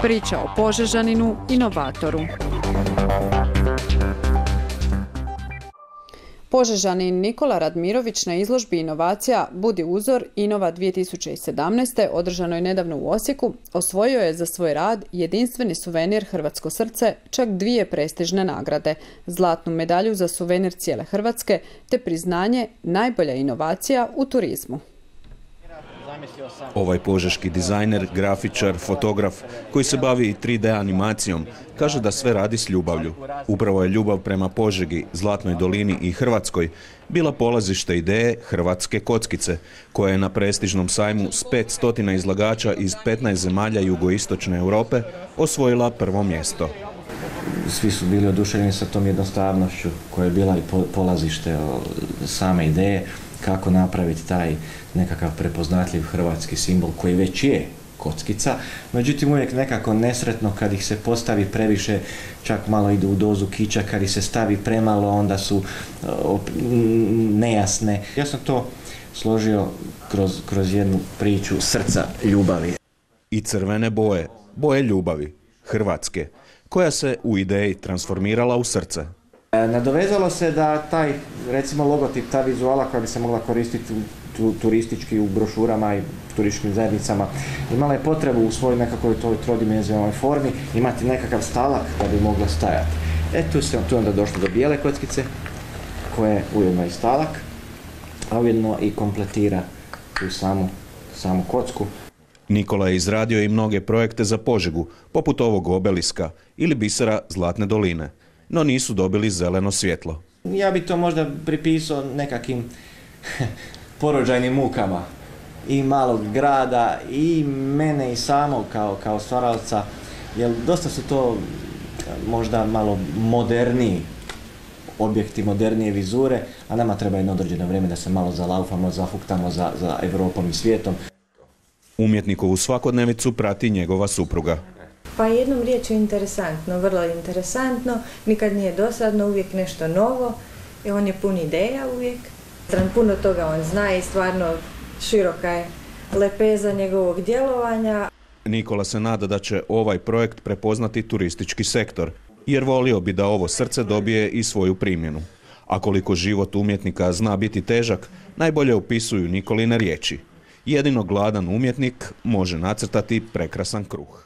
Priča o Požežaninu, inovatoru. Požežanin Nikola Radmirović na izložbi inovacija Budi uzor Innova 2017. održanoj nedavno u Osijeku osvojio je za svoj rad jedinstveni suvenir Hrvatsko srce, čak 2 prestižne nagrade, zlatnu medalju za suvenir cijele Hrvatske te priznanje najbolja inovacija u turizmu. Ovaj požeški dizajner, grafičar, fotograf koji se bavi i 3D animacijom kaže da sve radi s ljubavlju. Upravo je ljubav prema Požegi, Zlatnoj dolini i Hrvatskoj bila polazište ideje Hrvatske kockice, koja je na prestižnom sajmu s 500 izlagača iz 15 zemalja jugoistočne Europe osvojila prvo mjesto. Svi su bili oduševljeni sa tom jednostavnošću koja je bila i polazište same ideje, kako napraviti taj nekakav prepoznatljiv hrvatski simbol koji već je kockica. Međutim, uvijek nekako nesretno kad ih se postavi previše, čak malo idu u dozu kiča, kad ih se stavi premalo, onda su nejasne. Ja sam to složio kroz jednu priču srca ljubavi. I crvene boje, boje ljubavi, hrvatske, koja se u ideji transformirala u srce. Nadovezalo se da taj, recimo, logotip, ta vizuala koja bi se mogla koristiti turistički u brošurama i turističkim zajednicama, imala je potrebu u svojoj nekakvoj toj trodimenzionalnoj formi imati nekakav stalak da bi mogla stajati. Tu je onda došlo do bijele kockice, koja je ujedno i stalak, a ujedno i kompletira tu samu kocku. Nikola je izradio i mnoge projekte za Požegu, poput ovog obeliska ili bisera Zlatne doline, no nisu dobili zeleno svjetlo. Ja bi to možda pripisao nekakvim porođajnim mukama i malog grada i mene i samog kao stvaralca, jer dosta su to možda malo moderniji objekti, modernije vizure, a nama treba jedno određeno vrijeme da se malo zalaufamo, zafuktamo za Europom i svijetom. Umjetnikovu svakodnevicu prati njegova supruga. Pa jednom riječju interesantno, vrlo interesantno, nikad nije dosadno, uvijek nešto novo, i on je pun ideja uvijek. Puno toga on zna i stvarno široka je lepeza njegovog djelovanja. Nikola se nada da će ovaj projekt prepoznati turistički sektor, jer volio bi da ovo srce dobije i svoju primjenu. A koliko život umjetnika zna biti težak, najbolje opisuju Nikoline riječi. Jedino gladan umjetnik može nacrtati prekrasan kruh.